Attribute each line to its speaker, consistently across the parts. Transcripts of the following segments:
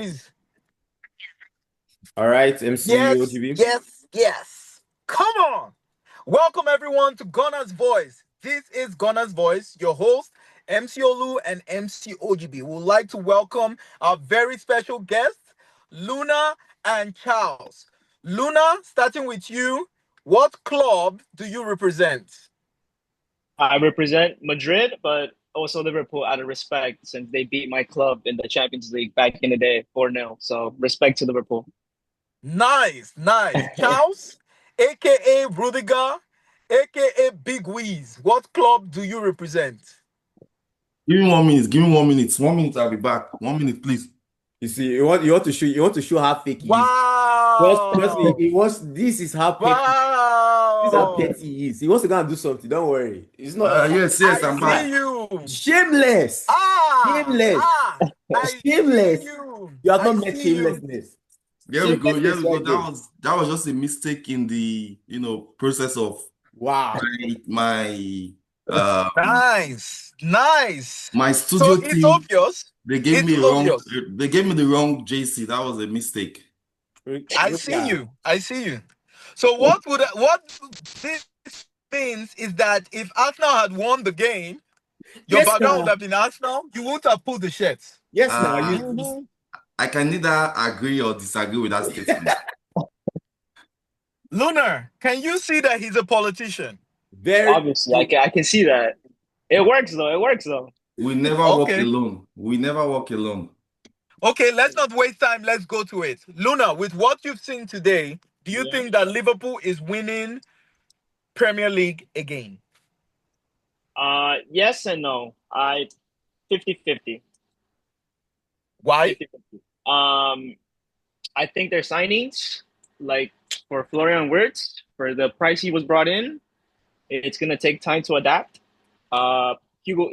Speaker 1: please.
Speaker 2: All right, MC
Speaker 1: Yes,
Speaker 2: OGB.
Speaker 1: yes, yes. Come on. Welcome everyone to Gunner's Voice. This is Gunner's Voice, your host, MC Olu and MC OGB. We would like to welcome our very special guests, Luna and Charles. Luna, starting with you, what club do you represent?
Speaker 3: I represent Madrid, but also Liverpool out of respect since they beat my club in the Champions League back in the day 4-0. So respect to Liverpool.
Speaker 1: Nice, nice. Charles, aka Rudiger, aka Big Weez. What club do you represent?
Speaker 4: Give me 1 minute. Give me 1 minute. 1 minute, I'll be back. 1 minute, please.
Speaker 2: You see, you want to show how fake he is. Trust me,
Speaker 1: Wow.
Speaker 2: he wants this is how petty. This is how
Speaker 1: Wow.
Speaker 2: petty he is. He wants to go and do something. Don't worry. It's not
Speaker 4: Yes,
Speaker 1: I
Speaker 4: I'm
Speaker 1: see
Speaker 4: back.
Speaker 1: you.
Speaker 2: shameless.
Speaker 1: Ah,
Speaker 2: Shameless.
Speaker 1: I
Speaker 2: Shameless.
Speaker 1: see you.
Speaker 2: You have
Speaker 1: I
Speaker 2: not met
Speaker 1: see you.
Speaker 2: shamelessness.
Speaker 4: Here we go. Here
Speaker 2: Shamelessness
Speaker 4: we go.
Speaker 2: right there.
Speaker 4: That was just a mistake in the process of
Speaker 2: Wow.
Speaker 4: my um
Speaker 1: Nice, nice.
Speaker 4: my
Speaker 1: So
Speaker 4: studio
Speaker 1: it's
Speaker 4: team.
Speaker 1: obvious.
Speaker 4: They gave
Speaker 1: It's
Speaker 4: me a wrong.
Speaker 1: obvious.
Speaker 4: They gave me the wrong JC. That was a mistake.
Speaker 1: I see
Speaker 2: Yeah.
Speaker 1: you. I see you. So what this means is that if Arsenal had won the game, your
Speaker 2: Yes,
Speaker 1: background would
Speaker 2: now.
Speaker 1: have been Arsenal. You wouldn't have pulled the shirts.
Speaker 2: Yes, now.
Speaker 4: Uh,
Speaker 3: Mhm.
Speaker 4: I can neither agree or disagree with that statement.
Speaker 1: Lunar, can you see that he's a politician?
Speaker 2: Very
Speaker 3: Obviously, I
Speaker 2: true.
Speaker 3: can see that. It works though. It works though.
Speaker 4: We never walk
Speaker 1: Okay.
Speaker 4: alone. We never walk alone.
Speaker 1: Okay, let's not waste time. Let's go to it. Luna, with what you've seen today, do you
Speaker 3: Yeah.
Speaker 1: think that Liverpool is winning Premier League again?
Speaker 3: Yes and no. 50-50.
Speaker 1: Why?
Speaker 3: 50-50. I think their signings, like for Florian Wirtz, for the price he was brought in, it's gonna take time to adapt. Uh, Hugo,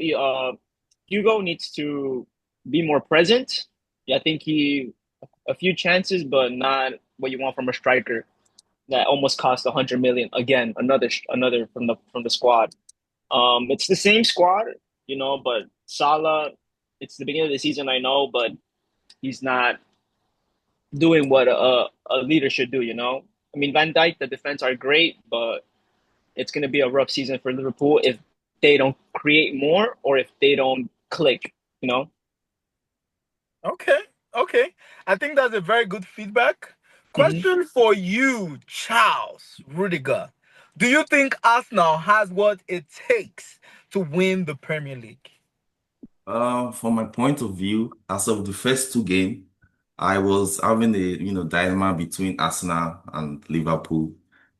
Speaker 3: Hugo needs to be more present. Yeah, I think he a few chances, but not what you want from a striker that almost cost 100 million. Again, another from the squad. It's the same squad, but Salah. It's the beginning of the season, I know, but he's not doing what a leader should do. I mean, Van Dijk, the defense are great, but it's going to be a rough season for Liverpool if they don't create more or if they don't click. You know.
Speaker 1: Okay, okay. I think that's a very good feedback.
Speaker 3: hmm
Speaker 1: Question for you, Charles Rudiger. Do you think Arsenal has what it takes to win the Premier League?
Speaker 4: From my point of view, as of the first two games, I was having a dilemma between Arsenal and Liverpool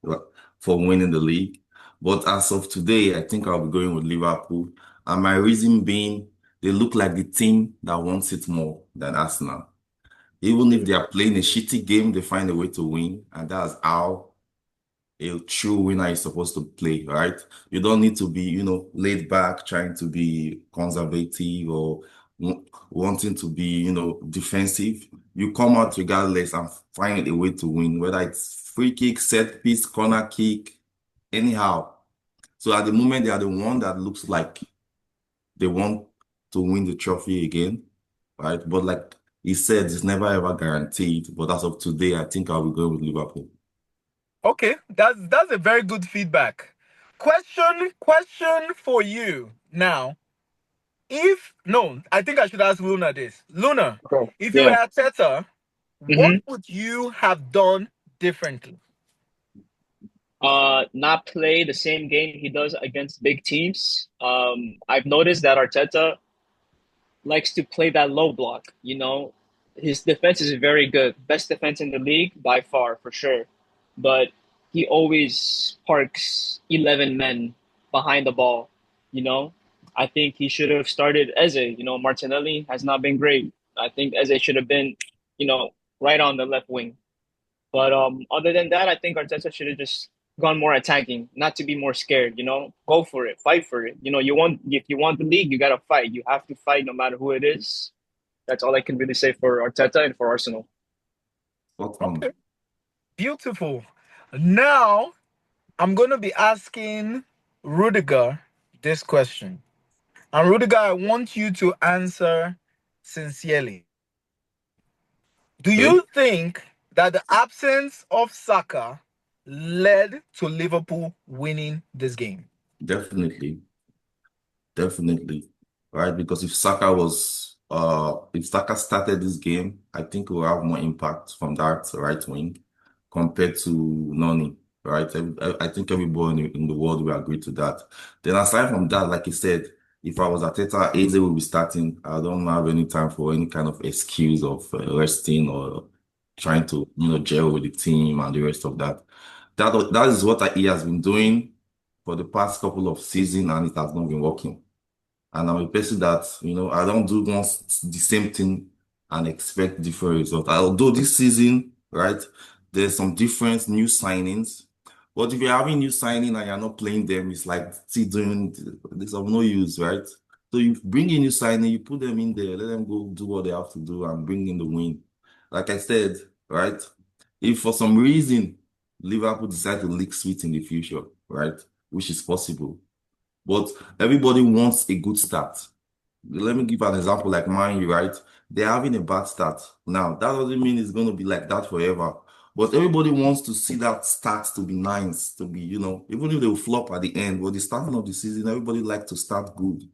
Speaker 4: uh, for winning the league. But as of today, I think I'll be going with Liverpool. And my reason being, they look like the team that wants it more than Arsenal. Even if they are playing a shitty game, they find a way to win, and that's how a true winner is supposed to play, right? You don't need to be, laid back, trying to be conservative or wanting to be, defensive. You come out regardless and find a way to win, whether it's free kick, set piece, corner kick, anyhow. So at the moment, they are the one that looks like they want to win the trophy again, right? But like he said, it's never ever guaranteed. But as of today, I think I'll be going with Liverpool.
Speaker 1: Okay, that's a very good feedback. Question for you now. If no, I think I should ask Luna this. Luna,
Speaker 3: Okay.
Speaker 1: if you were
Speaker 3: Yeah.
Speaker 1: Arteta, what
Speaker 3: hmm
Speaker 1: would you have done differently?
Speaker 3: Not play the same game he does against big teams. I've noticed that Arteta likes to play that low block. His defense is very good, best defense in the league by far for sure. But he always parks 11 men behind the ball. You know, I think he should have started Eze. Martinelli has not been great. I think Eze should have been, you know, right on the left wing. But other than that, I think Arteta should have just gone more attacking, not to be more scared. Go for it, fight for it. If you want the league, you gotta fight. You have to fight no matter who it is. That's all I can really say for Arteta and for Arsenal.
Speaker 4: Spot on.
Speaker 1: Okay, beautiful. Now I'm going to be asking Rudiger this question. And Rudiger, I want you to answer sincerely. Do
Speaker 2: Sorry?
Speaker 1: you think that the absence of Saka led to Liverpool winning this game?
Speaker 4: Definitely, definitely, right? Because if Saka started this game, I think we'll have more impact from that right wing compared to Noni, right? I think everybody in the world will agree to that. Then aside from that, like you said, if I was Arteta, Eze will be starting. I don't have any time for any kind of excuse of resting or trying to, gel with the team and the rest of that. That is what he has been doing for the past couple of seasons, and it has not been working. And I'm a person that, I don't do once the same thing and expect different results. Although this season, right, there's some different new signings. But if you're having new signing and you're not playing them, it's like still doing this of no use, right? So you bring in new signing, you put them in there, let them go do what they have to do and bring in the win. Like I said, right? If for some reason Liverpool decide to leak sweet in the future, right? Which is possible, but everybody wants a good start. Let me give an example like mine, right? They're having a bad start. Now, that doesn't mean it's going to be like that forever. But everybody wants to see that start to be nice, to be, even if they will flop at the end, but the starting of the season, everybody like to start good,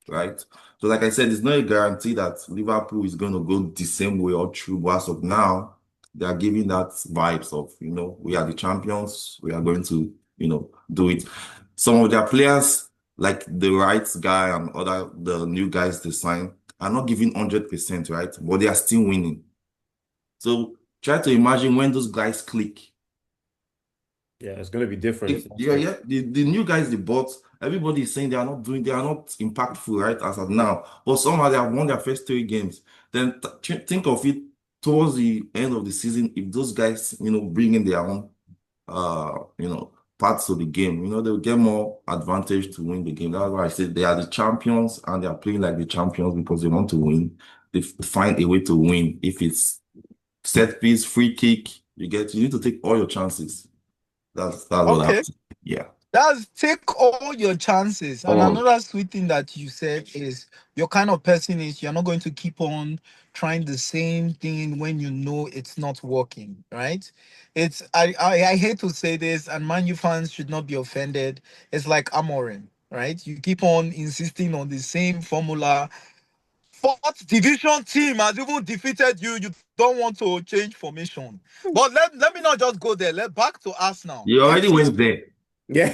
Speaker 4: right? So, like I said, it's not a guarantee that Liverpool is going to go the same way all through. But as of now, they are giving that vibes of, we are the champions. We are going to, do it. Some of their players, like the right guy and the new guys they sign, are not giving 100%, right? But they are still winning. So try to imagine when those guys click.
Speaker 2: Yeah, it's going to be different.
Speaker 4: Yeah. The new guys they bought, everybody is saying they are not impactful, right? As of now. But somehow they have won their first 3 games. Then think of it towards the end of the season, if those guys, bring in their own parts of the game, they'll get more advantage to win the game. That's why I said they are the champions and they are playing like the champions because they want to win. They find a way to win. If it's set piece, free kick, you need to take all your chances. That's what I have
Speaker 1: Okay.
Speaker 4: to say. Yeah.
Speaker 1: That's take all your chances. And
Speaker 4: All.
Speaker 1: another sweet thing that you said is your kind of person is you're not going to keep on trying the same thing when you know it's not working, right? It's I hate to say this, and Man U fans should not be offended. It's like Amorim, right? You keep on insisting on the same formula. Fourth division team has even defeated you. You don't want to change formation. But let me not just go there. Let back to us now.
Speaker 4: You already
Speaker 1: MC.
Speaker 4: went there.
Speaker 2: Yeah.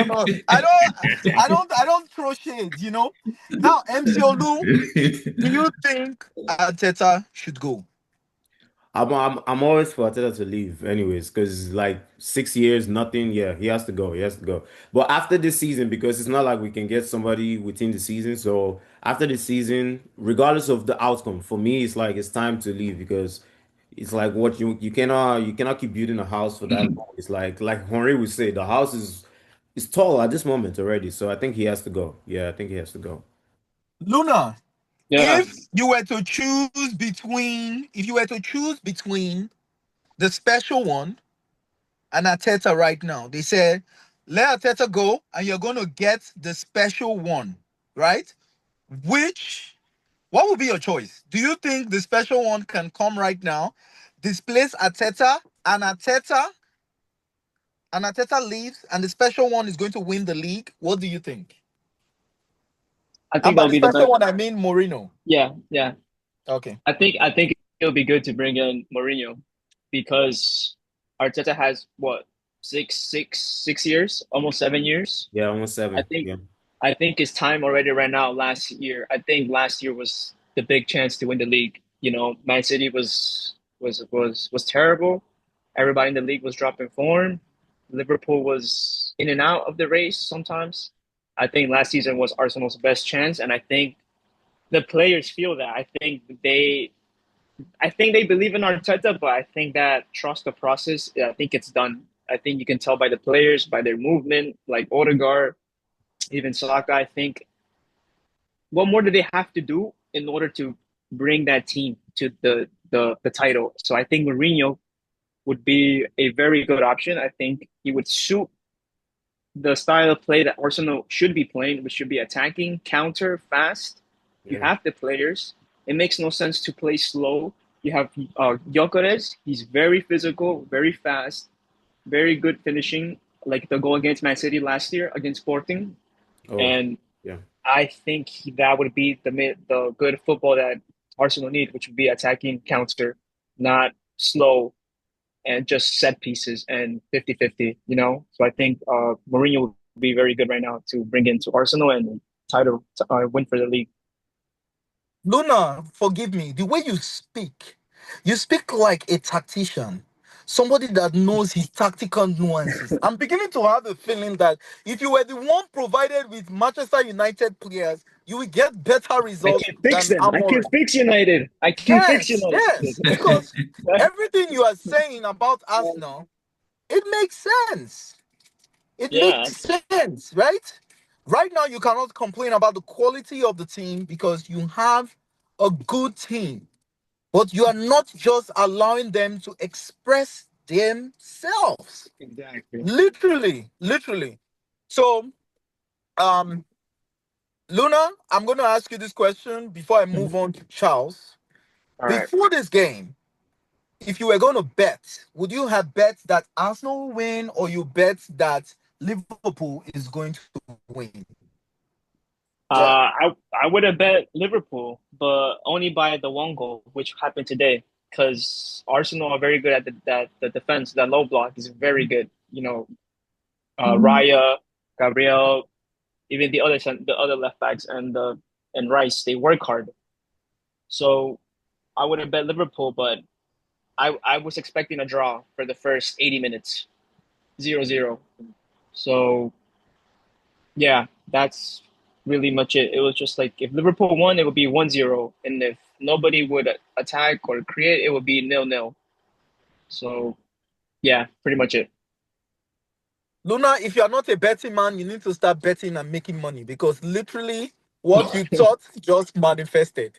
Speaker 1: No. I don't throw shades, Now, MCOLU, do you think Arteta should go?
Speaker 2: I'm always for Arteta to leave, anyways, because like 6 years, nothing. Yeah, he has to go. He has to go. But after this season, because it's not like we can get somebody within the season. So after the season, regardless of the outcome, for me, it's like it's time to leave because it's like what you cannot keep building a house for that long. It's like Henri would say, the house is tall at this moment already. So I think he has to go. Yeah, I think he has to go.
Speaker 1: Luna,
Speaker 3: Yeah.
Speaker 1: if you were to choose between the special one and Arteta right now, they said let Arteta go and you're going to get the special one, right? Which What would be your choice? Do you think the special one can come right now, displace Arteta, and Arteta leaves, and the special one is going to win the league? What do you think?
Speaker 3: I
Speaker 1: And
Speaker 3: think
Speaker 1: by
Speaker 3: that'll
Speaker 1: the
Speaker 3: be the
Speaker 1: special
Speaker 3: best.
Speaker 1: one, I mean Mourinho.
Speaker 3: Yeah.
Speaker 1: Okay.
Speaker 3: I think it'll be good to bring in Mourinho because Arteta has what 6 years, almost 7 years.
Speaker 2: Yeah, almost
Speaker 3: I
Speaker 2: seven.
Speaker 3: think
Speaker 2: Yeah.
Speaker 3: I think it's time already right now. Last year, I think last year was the big chance to win the league. Man City was terrible. Everybody in the league was dropping form. Liverpool was in and out of the race sometimes. I think last season was Arsenal's best chance, and I think the players feel that. I think they believe in Arteta, but I think that trust the process. I think it's done. I think you can tell by the players, by their movement, like Odegaard, even Saka. I think what more do they have to do in order to bring that team to the title? So I think Mourinho would be a very good option. I think he would suit the style of play that Arsenal should be playing, which should be attacking, counter, fast. You
Speaker 2: Yeah.
Speaker 3: have the players. It makes no sense to play slow You have Gyökeres. He's very physical, very fast, very good finishing. Like the goal against Man City last year against Sporting,
Speaker 2: Oh,
Speaker 3: and
Speaker 2: yeah.
Speaker 3: I think that would be the good football that Arsenal need, which would be attacking counter, not slow and just set pieces and 50-50, you know? So I think Mourinho would be very good right now to bring into Arsenal and title win for the league.
Speaker 1: Luna, forgive me. The way you speak like a tactician, somebody that knows his tactical nuances. I'm beginning to have a feeling that if you were the one provided with Manchester United players, you will get better
Speaker 3: I
Speaker 1: results
Speaker 3: can fix
Speaker 1: than
Speaker 3: them. I can
Speaker 1: Amorim.
Speaker 3: fix United. I can fix
Speaker 1: Yes,
Speaker 3: United.
Speaker 1: yes, because everything you are saying about Arsenal, it makes sense. It
Speaker 3: Yeah,
Speaker 1: makes sense, right? Right now, you cannot complain about the quality of the team because you have a good team, but you are not just allowing them to express themselves.
Speaker 3: exactly.
Speaker 1: Literally, literally. So, um, Luna, I'm going to ask you this question before I move on to Charles.
Speaker 3: All right.
Speaker 1: Before this game, if you were going to bet, would you have bet that Arsenal will win or you bet that Liverpool is going to win? Yeah.
Speaker 3: I would have bet Liverpool, but only by the one goal, which happened today, because Arsenal are very good at the defense. That low block is very good. You know, Raya, Gabriel, even the other left backs and Rice, they work hard. So I would have bet Liverpool, but I was expecting a draw for the first 80 minutes, 0-0. So yeah, that's really much it. It was just like if Liverpool won, it would be 1-0, and if nobody would attack or create, it would be 0-0. So yeah, pretty much it.
Speaker 1: Luna, if you are not a betting man, you need to start betting and making money because literally what you thought just manifested.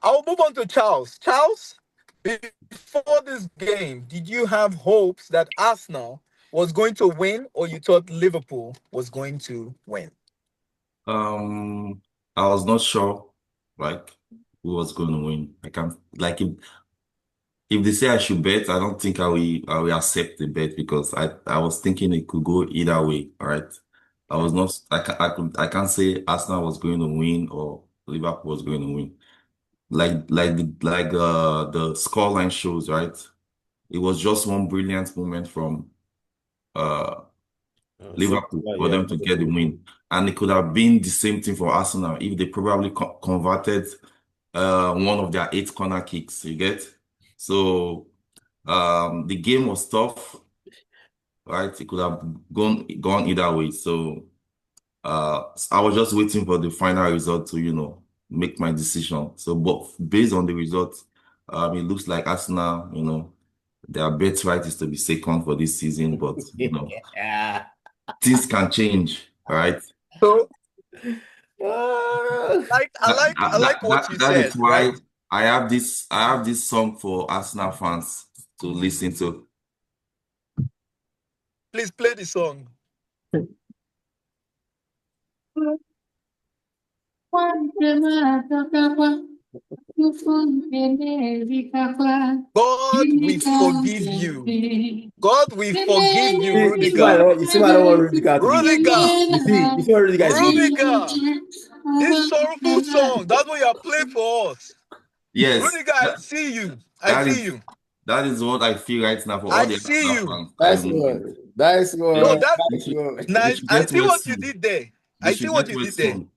Speaker 1: I'll move on to Charles. Charles, before this game, did you have hopes that Arsenal was going to win or you thought Liverpool was going to win?
Speaker 4: Um, I was not sure, like, who was going to win. I can't, like, if they say I should bet, I don't think I will accept the bet because I was thinking it could go either way. All right. I was not, I can't say Arsenal was going to win or Liverpool was going to win. The scoreline shows, right? It was just one brilliant moment from, uh,
Speaker 2: So,
Speaker 4: Liverpool for
Speaker 2: yeah,
Speaker 4: them to get the
Speaker 2: Liverpool.
Speaker 4: win. And it could have been the same thing for Arsenal if they probably converted one of their eight corner kicks, you get? So the game was tough, right? It could have gone either way. So I was just waiting for the final result to, make my decision. So but based on the results, it looks like Arsenal, their birthright is to be second for this season, but
Speaker 2: Yeah.
Speaker 4: things can change, right?
Speaker 1: So
Speaker 2: Ah.
Speaker 1: I like what you
Speaker 4: That is
Speaker 1: said,
Speaker 4: why
Speaker 1: right?
Speaker 4: I have this song for Arsenal fans to listen to.
Speaker 1: Please play the song. God we forgive you. God we forgive you, Rudiger.
Speaker 2: You see why I don't want Rudiger to be.
Speaker 1: Rudiger.
Speaker 2: You see what Rudiger is doing?
Speaker 1: Rudiger. This sorrowful song. That's what you are playing for us.
Speaker 4: Yes,
Speaker 1: Rudiger, I see you. I
Speaker 4: that
Speaker 1: see
Speaker 4: is
Speaker 1: you.
Speaker 4: that is what I feel right now for all
Speaker 1: I
Speaker 4: the
Speaker 1: see
Speaker 4: Arsenal
Speaker 1: you.
Speaker 4: fans.
Speaker 2: Nice one. Nice
Speaker 1: No,
Speaker 2: one.
Speaker 1: that
Speaker 4: They
Speaker 2: Nice
Speaker 4: should
Speaker 2: one.
Speaker 4: they
Speaker 1: nice.
Speaker 4: should
Speaker 1: I
Speaker 4: get
Speaker 1: see
Speaker 4: well
Speaker 1: what you
Speaker 4: soon.
Speaker 1: did there.
Speaker 4: They
Speaker 1: I see
Speaker 4: should
Speaker 1: what
Speaker 4: get
Speaker 1: you
Speaker 4: well
Speaker 1: did there.
Speaker 4: soon.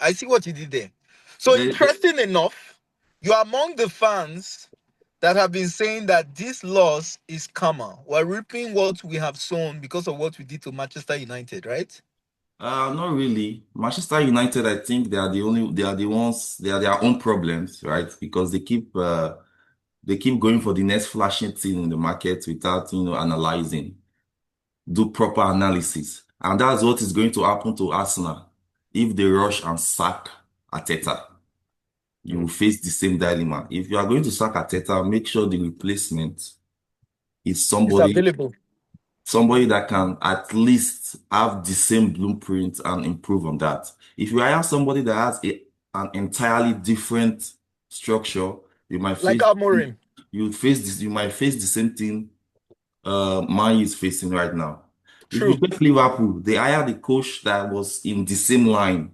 Speaker 1: I see what you did there. So
Speaker 4: They
Speaker 1: interesting enough, you are among the fans that have been saying that this loss is karma. We're reaping what we have sown because of what we did to Manchester United, right?
Speaker 4: Not really. Manchester United, I think they are the ones, they are their own problems, right? Because they keep going for the next flashing thing in the market without, analyzing, do proper analysis. And that's what is going to happen to Arsenal. If they rush and sack Arteta, you will
Speaker 2: Mm.
Speaker 4: face the same dilemma. If you are going to sack Arteta, make sure the replacement is
Speaker 1: It's available.
Speaker 4: somebody that can at least have the same blueprint and improve on that. If you hire somebody that has an entirely different structure, You might
Speaker 1: Like
Speaker 4: face
Speaker 1: Amorim.
Speaker 4: you might face the same thing Man U is facing right now. If you
Speaker 1: True.
Speaker 4: take Liverpool, they hired a coach that was in the same line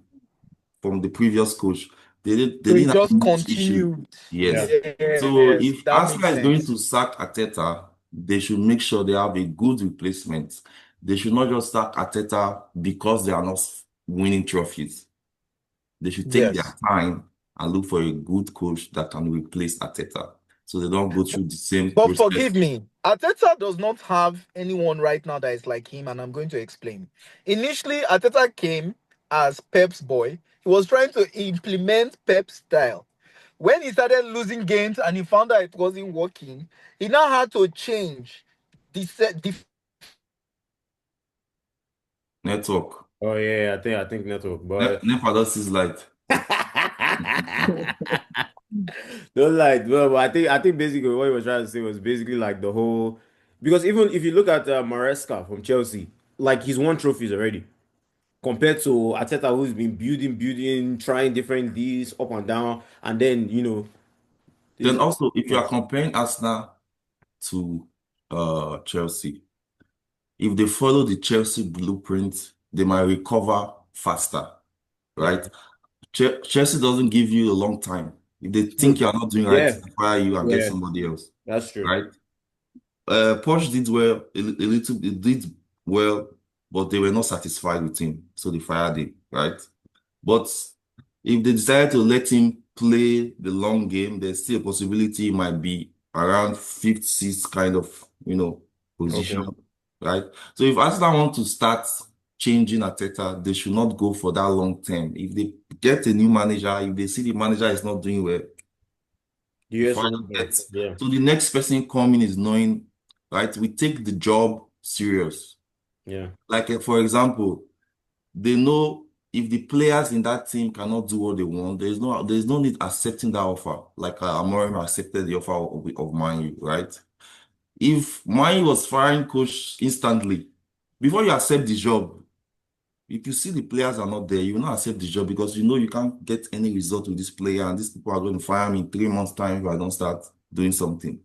Speaker 4: from the previous coach. They
Speaker 1: So he
Speaker 4: didn't have
Speaker 1: just
Speaker 4: much issue.
Speaker 1: continued.
Speaker 2: Yeah.
Speaker 4: Yes. So
Speaker 1: Yes,
Speaker 4: if
Speaker 1: that makes
Speaker 4: Arsenal is going
Speaker 1: sense.
Speaker 4: to sack Ateta, they should make sure they have a good replacement. They should not just sack Ateta because they are not winning trophies. They should take their
Speaker 1: Yes.
Speaker 4: time and look for a good coach that can replace Ateta so they don't go through the same
Speaker 1: But
Speaker 4: process.
Speaker 1: forgive me, Ateta does not have anyone right now that is like him, and I'm going to explain. Initially, Ateta came as Pep's boy. He was trying to implement Pep's style. When he started losing games and he found out it wasn't working, he now had to change the set.
Speaker 4: Network.
Speaker 2: Oh yeah, I think network, but
Speaker 4: Never does his light.
Speaker 2: don't lie, but I think basically what he was trying to say was basically like the whole because even if you look at Maresca from Chelsea, like he's won trophies already compared to Arteta who's been building, trying different deals up and down, and then
Speaker 4: Then
Speaker 2: there's
Speaker 4: also, if you are comparing Arsenal to Chelsea, if they follow the Chelsea blueprint, they might recover faster,
Speaker 2: yeah,
Speaker 4: right? Chelsea doesn't give you a long time. If they think
Speaker 2: true,
Speaker 4: you are not doing right,
Speaker 2: yeah,
Speaker 4: they fire you and get
Speaker 2: yeah,
Speaker 4: somebody else,
Speaker 2: that's true,
Speaker 4: right? Porsche did well, a little, it did well, but they were not satisfied with him, so they fired him, right? But if they decide to let him play the long game, there's still a possibility he might be around fifth, sixth kind of, position,
Speaker 2: okay,
Speaker 4: right? So if Arsenal want to start changing Arteta, they should not go for that long term. If they get a new manager, if they see the manager is not doing well,
Speaker 2: the
Speaker 4: the
Speaker 2: US
Speaker 4: fire
Speaker 2: will move on.
Speaker 4: gets.
Speaker 2: Yeah,
Speaker 4: So the next person coming is knowing, right? We take the job serious.
Speaker 2: yeah,
Speaker 4: Like for example, they know if the players in that team cannot do what they want, there's no need accepting that offer. Like Amorim accepted the offer of Man U, right? If Man U was firing coach instantly, before you accept the job, if you see the players are not there, you will not accept the job because you know you can't get any result with this player, and these people are going to fire me in 3 months' time if I don't start doing something.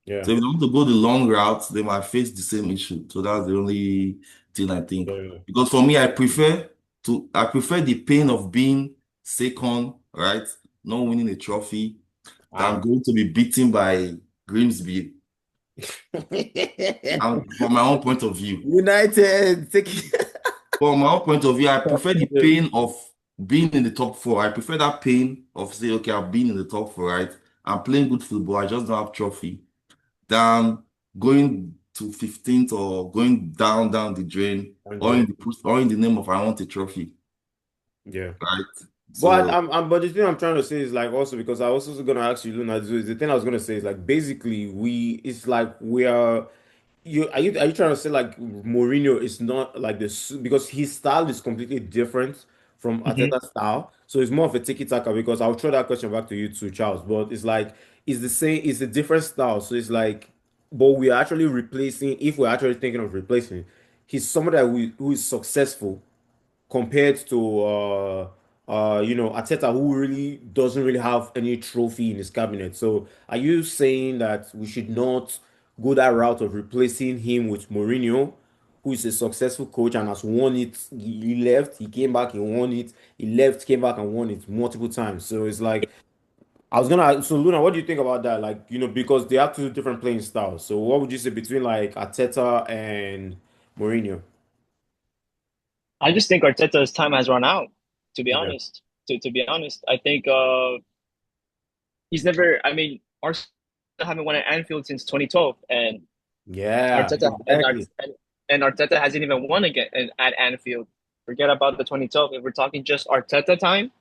Speaker 2: yeah,
Speaker 4: So if they want to go the long route, they might face the same issue. So that's the only thing I think.
Speaker 2: yeah.
Speaker 4: Because for me, I prefer the pain of being second, right? Not winning a trophy than
Speaker 2: Ah.
Speaker 4: going to be beaten by Grimsby. And from my own point of view,
Speaker 2: United take
Speaker 4: I prefer the pain of being in the top four. I prefer that pain of say, okay, I've been in the top four, right? I'm playing good football. I just don't have trophy than going to 15th or going down the drain or in the name of I want a trophy,
Speaker 2: yeah.
Speaker 4: right?
Speaker 2: But
Speaker 4: So
Speaker 2: but the thing I'm trying to say is like also because I was also gonna ask you, Luna, so the thing I was gonna say is like basically it's like we are are you trying to say like Mourinho is not like this because his style is completely different from
Speaker 3: Mhm.
Speaker 2: Arteta's style, so it's more of a tiki-taka because I'll throw that question back to you too, Charles. But it's like it's a different style, so it's like but we are actually replacing if we're actually thinking of replacing, he's somebody who is successful compared to Arteta, who really doesn't really have any trophy in his cabinet. So are you saying that we should not go that route of replacing him with Mourinho, who is a successful coach and has won it? He left, he came back, he won it. He left, came back and won it multiple times. So it's like so Luna, what do you think about that? Like, because they have two different playing styles. So what would you say between like Arteta and Mourinho?
Speaker 3: I just think Arteta's time has run out. To be
Speaker 2: Yeah.
Speaker 3: honest, to be honest, I think he's never. I mean, Arsenal haven't won at Anfield since 2012, and
Speaker 2: Yeah,
Speaker 3: Arteta and Art
Speaker 2: exactly.
Speaker 3: and Arteta hasn't even won again at Anfield. Forget about the 2012. If we're talking just Arteta time,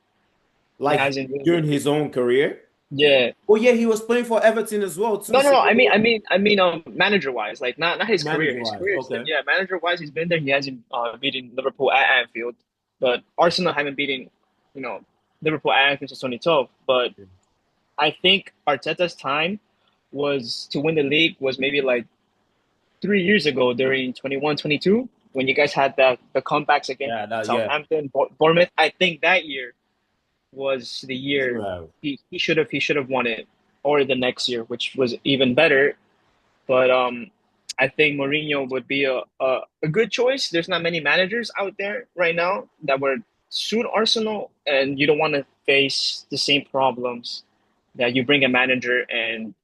Speaker 3: he
Speaker 2: Like
Speaker 3: hasn't
Speaker 2: during
Speaker 3: really.
Speaker 2: his own career.
Speaker 3: Yeah.
Speaker 2: Oh yeah, he was playing for Everton as well too.
Speaker 3: No, no,
Speaker 2: So
Speaker 3: no. I mean, manager wise, like not his career.
Speaker 2: manager
Speaker 3: His
Speaker 2: wise,
Speaker 3: career is
Speaker 2: okay.
Speaker 3: yeah, manager wise, he's been there. He hasn't beaten Liverpool at Anfield, but Arsenal haven't beaten, you know, Liverpool at Anfield since 2012. But I think Arteta's time was to win the league was maybe like 3 years ago during 21-22 when you guys had the comebacks against
Speaker 2: Yeah, that yeah,
Speaker 3: Southampton, Bournemouth. I think that year was the
Speaker 2: He should
Speaker 3: year
Speaker 2: have.
Speaker 3: he should have won it, or the next year, which was even better. But I think Mourinho would be a good choice. There's not many managers out there right now that would suit Arsenal, and you don't want to face the same problems that you bring a manager and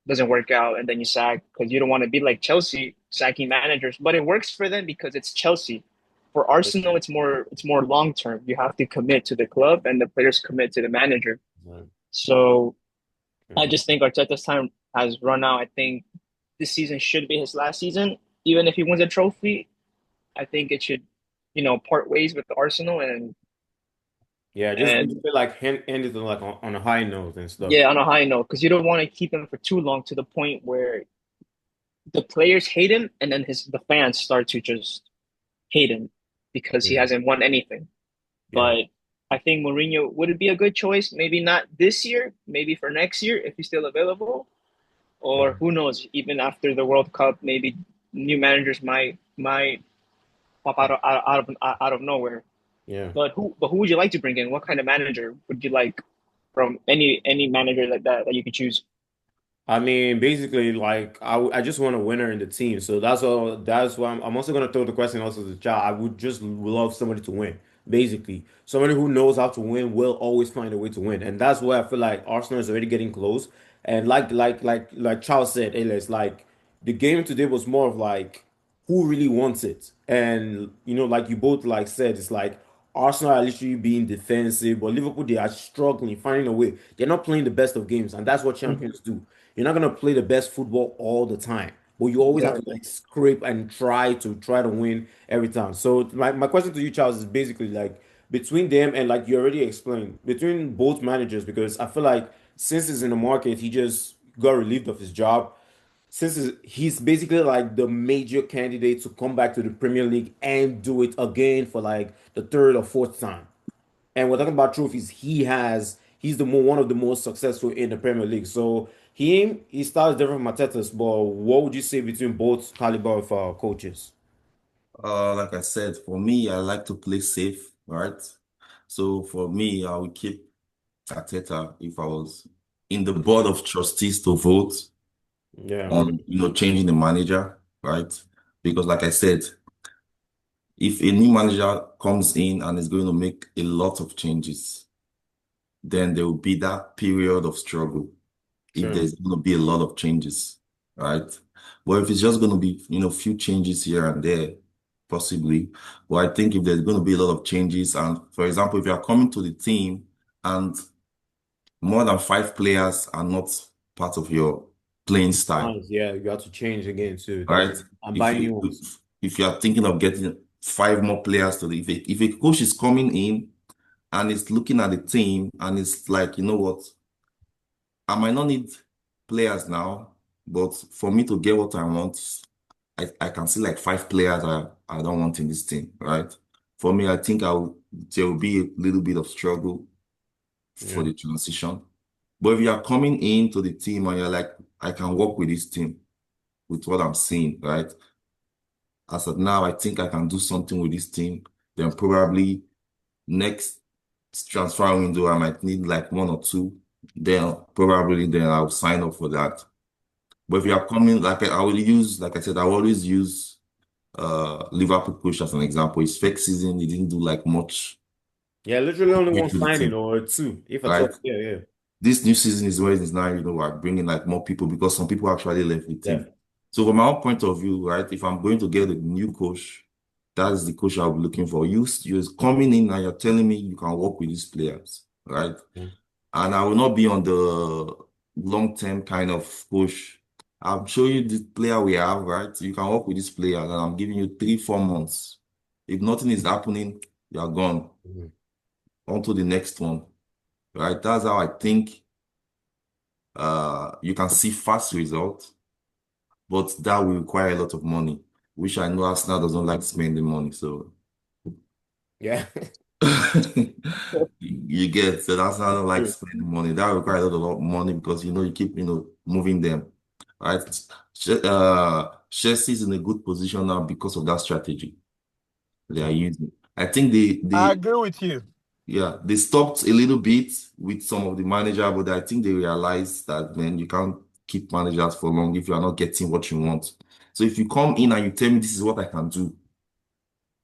Speaker 3: doesn't work out, and then you sack because you don't want to be like Chelsea sacking managers. But it works for them because it's Chelsea. For Arsenal, it's more long term. You have to commit to the club, and the players commit to the manager. So I
Speaker 2: Mhm.
Speaker 3: just think Arteta's time has run out. I think this season should be his last season. Even if he wins a trophy, I think it should, part ways with the Arsenal
Speaker 2: Yeah, just
Speaker 3: and
Speaker 2: basically like end it like on a high note and stuff.
Speaker 3: yeah, on a high note, because you don't want to keep him for too long to the point where the players hate him and then the fans start to just hate him because he
Speaker 2: Yeah,
Speaker 3: hasn't won anything.
Speaker 2: yeah,
Speaker 3: But I think Mourinho would it be a good choice? Maybe not this year, maybe for next year if he's still available,
Speaker 2: yeah,
Speaker 3: or who knows, even after the World Cup, maybe new managers might pop out of nowhere.
Speaker 2: yeah.
Speaker 3: But who would you like to bring in? What kind of manager would you like from any manager like that you could choose?
Speaker 2: I mean, basically, like I just want a winner in the team. So that's all. That's why I'm also gonna throw the question also to the child. I would just love somebody to win. Basically, somebody who knows how to win will always find a way to win, and that's why I feel like Arsenal is already getting close. And like Charles said, it's like the game today was more of like who really wants it, and like you both like said, it's like Arsenal are literally being defensive, but Liverpool they are struggling, finding a way. They're not playing the best of games, and that's what
Speaker 3: Mhm.
Speaker 2: champions do. You're not gonna play the best football all the time, but you always have to
Speaker 3: Exactly.
Speaker 2: like scrape and try to win every time. So my question to you, Charles, is basically like between them and like you already explained, between both managers, because I feel like since he's in the market, he just got relieved of his job. Since he's basically like the major candidate to come back to the Premier League and do it again for like the third or fourth time. And we're talking about trophies. He's one of the most successful in the Premier League. So he starts different from Mateta's, but what would you say between both caliber of coaches?
Speaker 4: Like I said, for me, I like to play safe, right? So for me, I would keep Arteta if I was in the board of trustees to vote
Speaker 2: Yeah,
Speaker 4: on, changing the manager, right? Because like I said, if a new manager comes in and is going to make a lot of changes, then there will be that period of struggle if
Speaker 2: true.
Speaker 4: there's going to be a lot of changes, right? But if it's just going to be, few changes here and there, possibly. But I think if there's going to be a lot of changes, and for example, if you are coming to the team and more than five players are not part of your playing style,
Speaker 2: Nice. Yeah, you got to change again too. That's
Speaker 4: right?
Speaker 2: I'm
Speaker 4: If
Speaker 2: buying
Speaker 4: you
Speaker 2: new ones.
Speaker 4: if you are thinking of getting five more players to the if a coach is coming in and is looking at the team and it's like, you know what, I might not need players now, but for me to get what I want, I can see like five players I don't want in this team, right? For me, I think there will be a little bit of struggle for
Speaker 2: Yeah.
Speaker 4: the transition. But if you are coming into the team and you're like, I can work with this team with what I'm seeing, right? As of now, I think I can do something with this team. Then probably next transfer window, I might need like one or two. Then I'll sign up for that. But if you are coming, I will use, like I said, I will always use Liverpool coach as an example. His first season, he didn't do like much
Speaker 2: Yeah, literally only one
Speaker 4: with the
Speaker 2: signing
Speaker 4: team,
Speaker 2: or two, if at
Speaker 4: right?
Speaker 2: all. Yeah, yeah.
Speaker 4: This new season is where it's now, we're bringing like more people because some people actually left the
Speaker 2: Yeah.
Speaker 4: team. So from my own point of view, right, if I'm going to get a new coach, that's the coach I'll be looking for. You're coming in and you're telling me you can work with these players, right?
Speaker 2: Yeah.
Speaker 4: And I will not be on the long-term kind of push. I'm showing you the player we have, right? You can work with this player, and I'm giving you 3, 4 months. If nothing is happening, you're gone.
Speaker 2: Mhm.
Speaker 4: On to the next one, right? That's how I think you can see fast results, but that will require a lot of money, which I know Arsenal doesn't like spending money. So
Speaker 2: Yeah.
Speaker 4: you get so that's how I don't like
Speaker 2: True.
Speaker 4: spending money. That requires a lot of money because you keep moving them, right? Chelsea's in a good position now because of that strategy they are using. I think
Speaker 1: I
Speaker 4: they
Speaker 1: agree with you.
Speaker 4: Yeah, they stopped a little bit with some of the manager, but I think they realized that man, you can't keep managers for long if you are not getting what you want. So if you come in and you tell me this is what I can do,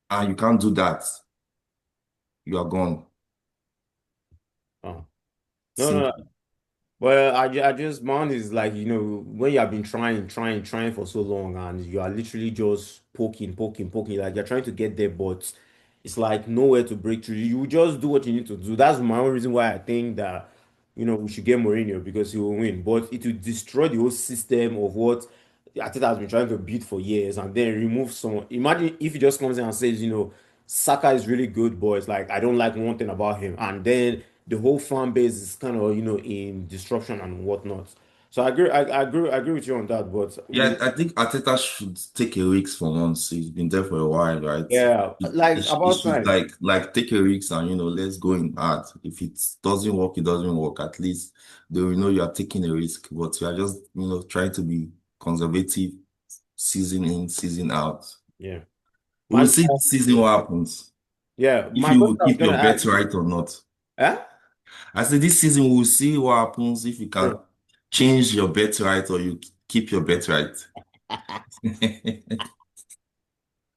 Speaker 4: and you can't do that, you are gone.
Speaker 2: Oh. No, no,
Speaker 4: Simple.
Speaker 2: well, I just mine is like, when you have been trying for so long and you are literally just poking, like you're trying to get there, but it's like nowhere to break through. You just do what you need to do. That's my own reason why I think that, we should get Mourinho because he will win. But it will destroy the whole system of what Arteta has been trying to build for years and then remove someone. Imagine if he just comes in and says, Saka is really good, but it's like I don't like one thing about him. And then the whole fan base is kind of, in disruption and whatnot. So I agree with you on that. But
Speaker 4: Yeah, I think Arteta should take a risk for once. He's been there for a while, right?
Speaker 2: yeah, like
Speaker 4: He
Speaker 2: about
Speaker 4: should
Speaker 2: time.
Speaker 4: like take a risk and let's go in hard. If it doesn't work, it doesn't work. At least they will know you are taking a risk, but you are just trying to be conservative, season in, season out.
Speaker 2: Yeah.
Speaker 4: We
Speaker 2: My
Speaker 4: will see this season what happens.
Speaker 2: yeah,
Speaker 4: If
Speaker 2: my
Speaker 4: you
Speaker 2: question
Speaker 4: will
Speaker 2: I was
Speaker 4: keep
Speaker 2: gonna
Speaker 4: your bet
Speaker 2: ask.
Speaker 4: right or not.
Speaker 2: Huh?
Speaker 4: I said this season we will see what happens if you can
Speaker 2: Bro.
Speaker 4: change your bet right or you keep your bet right.